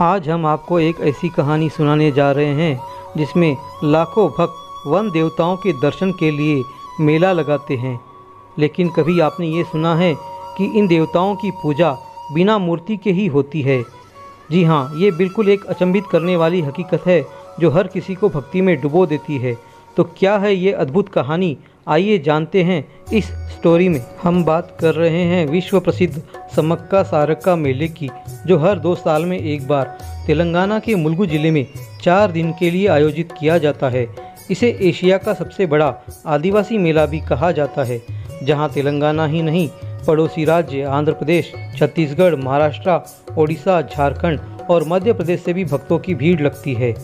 आज हम आपको एक ऐसी कहानी सुनाने जा रहे हैं जिसमें लाखों भक्त वन देवताओं के दर्शन के लिए मेला लगाते हैं। लेकिन कभी आपने ये सुना है कि इन देवताओं की पूजा बिना मूर्ति के ही होती है? जी हाँ, ये बिल्कुल एक अचंभित करने वाली हकीकत है जो हर किसी को भक्ति में डुबो देती है। तो क्या है ये अद्भुत कहानी, आइए जानते हैं इस स्टोरी में। हम बात कर रहे हैं विश्व प्रसिद्ध सम्मक्का सारक्का मेले की, जो हर 2 साल में एक बार तेलंगाना के मुलुगु जिले में 4 दिन के लिए आयोजित किया जाता है। इसे एशिया का सबसे बड़ा आदिवासी मेला भी कहा जाता है, जहां तेलंगाना ही नहीं पड़ोसी राज्य आंध्र प्रदेश, छत्तीसगढ़, महाराष्ट्र, ओडिशा, झारखंड और मध्य प्रदेश से भी भक्तों की भीड़ लगती है।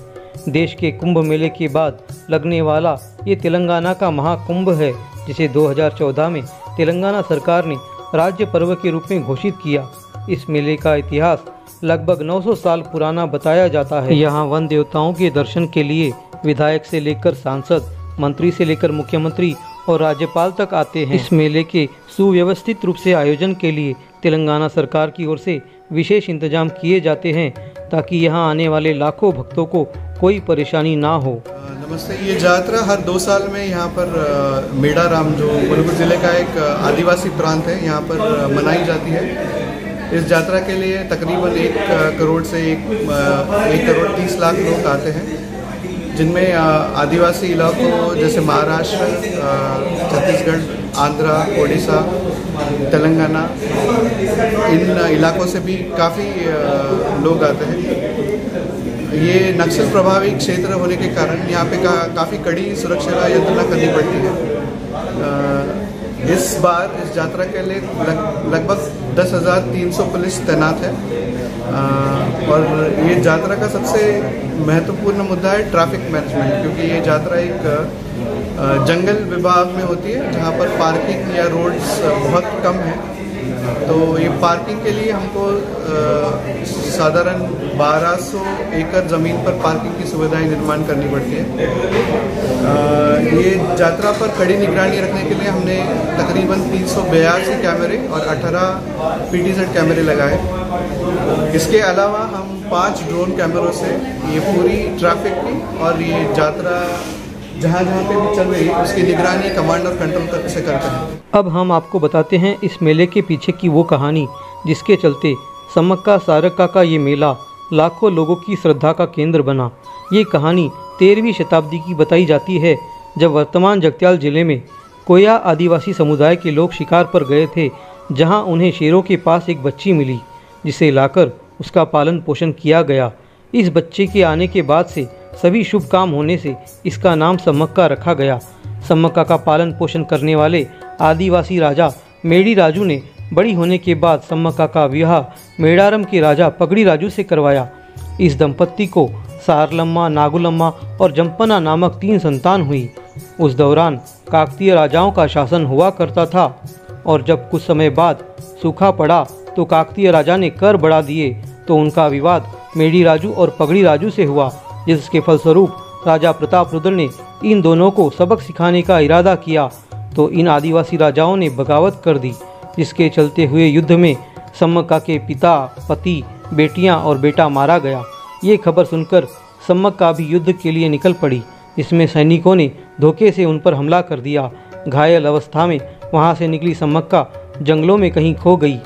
देश के कुंभ मेले के बाद लगने वाला ये तेलंगाना का महाकुंभ है, जिसे 2014 में तेलंगाना सरकार ने राज्य पर्व के रूप में घोषित किया। इस मेले का इतिहास लगभग 900 साल पुराना बताया जाता है। यहाँ वन देवताओं के दर्शन के लिए विधायक से लेकर सांसद, मंत्री से लेकर मुख्यमंत्री और राज्यपाल तक आते हैं। इस मेले के सुव्यवस्थित रूप से आयोजन के लिए तेलंगाना सरकार की ओर से विशेष इंतजाम किए जाते हैं ताकि यहाँ आने वाले लाखों भक्तों को कोई परेशानी ना हो। नमस्ते। ये यात्रा हर 2 साल में यहाँ पर मेडाराम, जो मुलुगु जिले का एक आदिवासी प्रांत है, यहाँ पर मनाई जाती है। इस यात्रा के लिए तकरीबन 1 करोड़ से 1 करोड़ 30 लाख लोग आते हैं, जिनमें आदिवासी इलाकों जैसे महाराष्ट्र, छत्तीसगढ़, आंध्र, ओडिशा, तेलंगाना, इन इलाकों से भी काफ़ी लोग आते हैं। ये नक्सल प्रभावी क्षेत्र होने के कारण यहाँ पे काफ़ी कड़ी सुरक्षा यंत्रणा करनी पड़ती है। इस बार इस यात्रा के लिए लगभग 10,300 पुलिस तैनात है। और ये यात्रा का सबसे महत्वपूर्ण मुद्दा है ट्रैफिक मैनेजमेंट, क्योंकि ये यात्रा एक जंगल विभाग में होती है जहाँ पर पार्किंग या रोड्स बहुत कम है। तो ये पार्किंग के लिए हमको साधारण 1200 एकड़ ज़मीन पर पार्किंग की सुविधाएं निर्माण करनी पड़ती है। ये यात्रा पर कड़ी निगरानी रखने के लिए हमने तकरीबन 382 कैमरे और 18 PTZ कैमरे लगाए। इसके अलावा हम 5 ड्रोन कैमरों से ये पूरी ट्रैफिक की और ये यात्रा जहाँ पे भी चल रही है उसकी निगरानी कमांड और कंट्रोल से करते हैं। अब हम आपको बताते हैं इस मेले के पीछे की वो कहानी जिसके चलते सम्मक्का सारक्का का ये मेला लाखों लोगों की श्रद्धा का केंद्र बना। ये कहानी 13वीं शताब्दी की बताई जाती है, जब वर्तमान जगत्याल जिले में कोया आदिवासी समुदाय के लोग शिकार पर गए थे, जहाँ उन्हें शेरों के पास एक बच्ची मिली, जिसे लाकर उसका पालन पोषण किया गया। इस बच्चे के आने के बाद से सभी शुभ काम होने से इसका नाम सम्मक्का रखा गया। सम्मक्का का पालन पोषण करने वाले आदिवासी राजा मेडी राजू ने बड़ी होने के बाद सम्मक्का का विवाह मेडारम के राजा पगड़ी राजू से करवाया। इस दंपत्ति को सारलम्मा, नागुलम्मा और जम्पना नामक 3 संतान हुई। उस दौरान काकतीय राजाओं का शासन हुआ करता था और जब कुछ समय बाद सूखा पड़ा तो काकतीय राजा ने कर बढ़ा दिए, तो उनका विवाद मेडी राजू और पगड़ी राजू से हुआ, जिसके फलस्वरूप राजा प्रताप रुद्र ने इन दोनों को सबक सिखाने का इरादा किया, तो इन आदिवासी राजाओं ने बगावत कर दी, जिसके चलते हुए युद्ध में सम्मक्का के पिता, पति, बेटियां और बेटा मारा गया। ये खबर सुनकर सम्मक्का भी युद्ध के लिए निकल पड़ी, जिसमें सैनिकों ने धोखे से उन पर हमला कर दिया। घायल अवस्था में वहां से निकली सम्मक्का जंगलों में कहीं खो गई।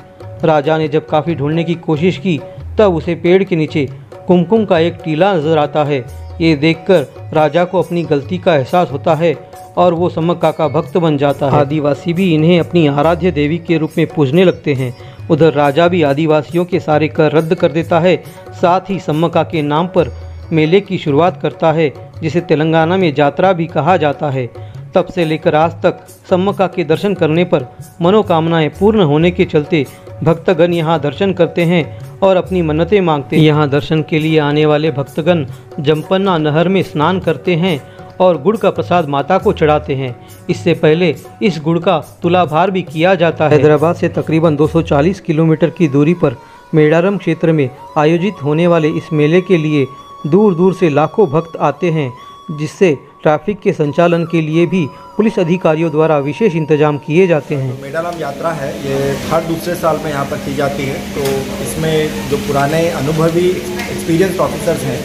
राजा ने जब काफ़ी ढूंढने की कोशिश की, तब उसे पेड़ के नीचे कुमकुम का एक टीला नजर आता है। ये देखकर राजा को अपनी गलती का एहसास होता है और वो सम्मक्का का भक्त बन जाता है। आदिवासी भी इन्हें अपनी आराध्य देवी के रूप में पूजने लगते हैं। उधर राजा भी आदिवासियों के सारे कर रद्द कर देता है, साथ ही सम्मक्का के नाम पर मेले की शुरुआत करता है, जिसे तेलंगाना में यात्रा भी कहा जाता है। तब से लेकर आज तक सम्मक्का के दर्शन करने पर मनोकामनाएं पूर्ण होने के चलते भक्तगण यहाँ दर्शन करते हैं और अपनी मन्नतें मांगते हैं। यहाँ दर्शन के लिए आने वाले भक्तगण जम्पन्ना नहर में स्नान करते हैं और गुड़ का प्रसाद माता को चढ़ाते हैं। इससे पहले इस गुड़ का तुलाभार भी किया जाता है। हैदराबाद से तकरीबन 240 किलोमीटर की दूरी पर मेडारम क्षेत्र में आयोजित होने वाले इस मेले के लिए दूर दूर से लाखों भक्त आते हैं, जिससे ट्रैफिक के संचालन के लिए भी पुलिस अधिकारियों द्वारा विशेष इंतजाम किए जाते हैं। मेडाराम यात्रा है, ये हर दूसरे साल में यहाँ पर की जाती है। तो इसमें जो पुराने अनुभवी एक्सपीरियंस्ड ऑफिसर्स हैं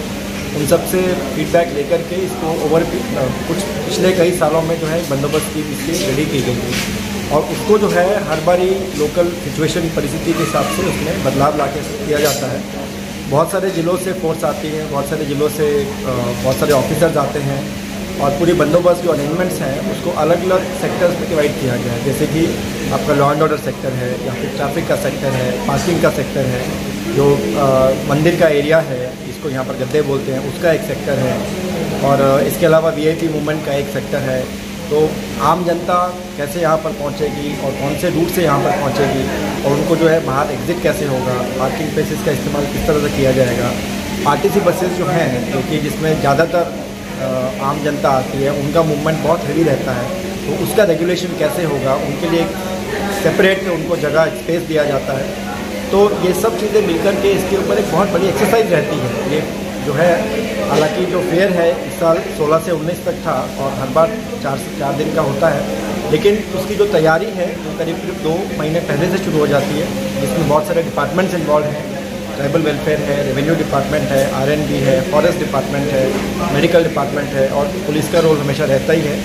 उन सब से फीडबैक लेकर के इसको कुछ पिछले कई सालों में जो है बंदोबस्त की इसकी रेडी की गई है और उसको जो है हर बारी लोकल सिचुएशन परिस्थिति के हिसाब से उसमें बदलाव ला के किया जाता है। बहुत सारे ज़िलों से फोर्स आती है, बहुत सारे ज़िलों से बहुत सारे ऑफिसर्स आते हैं और पूरी बंदोबस्त जो अरेंजमेंट्स हैं उसको अलग अलग सेक्टर्स में डिवाइड किया गया है। जैसे कि आपका लॉ एंड ऑर्डर सेक्टर है या फिर ट्रैफिक का सेक्टर है, पार्किंग का सेक्टर है, जो मंदिर का एरिया है जिसको यहाँ पर गद्दे बोलते हैं उसका एक सेक्टर है और इसके अलावा वीआईपी मूवमेंट का एक सेक्टर है। तो आम जनता कैसे यहाँ पर पहुँचेगी और कौन से रूट से यहाँ पर पहुँचेगी और उनको जो है बाहर एग्जिट कैसे होगा, पार्किंग प्लेसेस का इस्तेमाल किस तरह से किया जाएगा, आरटीसी बसेस जो हैं जो कि जिसमें ज़्यादातर आम जनता आती है उनका मूवमेंट बहुत हेवी रहता है, तो उसका रेगुलेशन कैसे होगा, उनके लिए एक सेपरेट उनको जगह स्पेस दिया जाता है। तो ये सब चीज़ें मिलकर के इसके ऊपर एक बहुत बड़ी एक्सरसाइज रहती है। ये जो है हालांकि जो फेयर है इस साल 16 से 19 तक था और हर बार 4 से 4 दिन का होता है, लेकिन उसकी जो तैयारी है वो करीब 2 महीने पहले से शुरू हो जाती है, जिसमें बहुत सारे डिपार्टमेंट्स इन्वॉल्व हैं। ट्राइबल वेलफेयर है, रेवेन्यू डिपार्टमेंट है, आरएनबी है, फॉरेस्ट डिपार्टमेंट है, मेडिकल डिपार्टमेंट है और पुलिस का रोल हमेशा रहता ही है।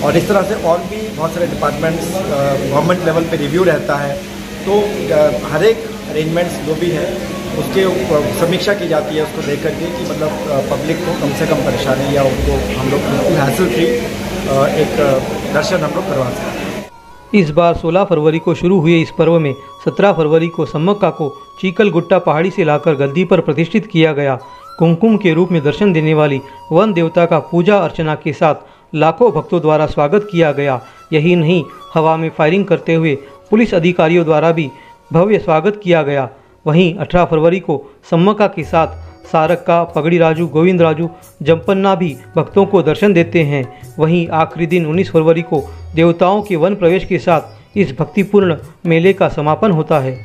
और इस तरह से और भी बहुत सारे डिपार्टमेंट्स गवर्नमेंट लेवल पे रिव्यू रहता है। तो हर एक अरेंजमेंट्स जो भी है उसके समीक्षा की जाती है, उसको देख करके कि मतलब पब्लिक को कम से कम परेशानी या उनको हम लोग बिल्कुल हैसल फ्री एक दर्शन हम लोग करवा सकें। इस बार 16 फरवरी को शुरू हुए इस पर्व में 17 फरवरी को सम्मक्का को चीकलगुट्टा पहाड़ी से लाकर गद्दी पर प्रतिष्ठित किया गया। कुमकुम के रूप में दर्शन देने वाली वन देवता का पूजा अर्चना के साथ लाखों भक्तों द्वारा स्वागत किया गया। यही नहीं, हवा में फायरिंग करते हुए पुलिस अधिकारियों द्वारा भी भव्य स्वागत किया गया। वहीं 18 फरवरी को सम्मक्का के साथ सारक्का, पगड़ी राजू, गोविंद राजू, जम्पन्ना भी भक्तों को दर्शन देते हैं। वहीं आखिरी दिन 19 फरवरी को देवताओं के वन प्रवेश के साथ इस भक्तिपूर्ण मेले का समापन होता है।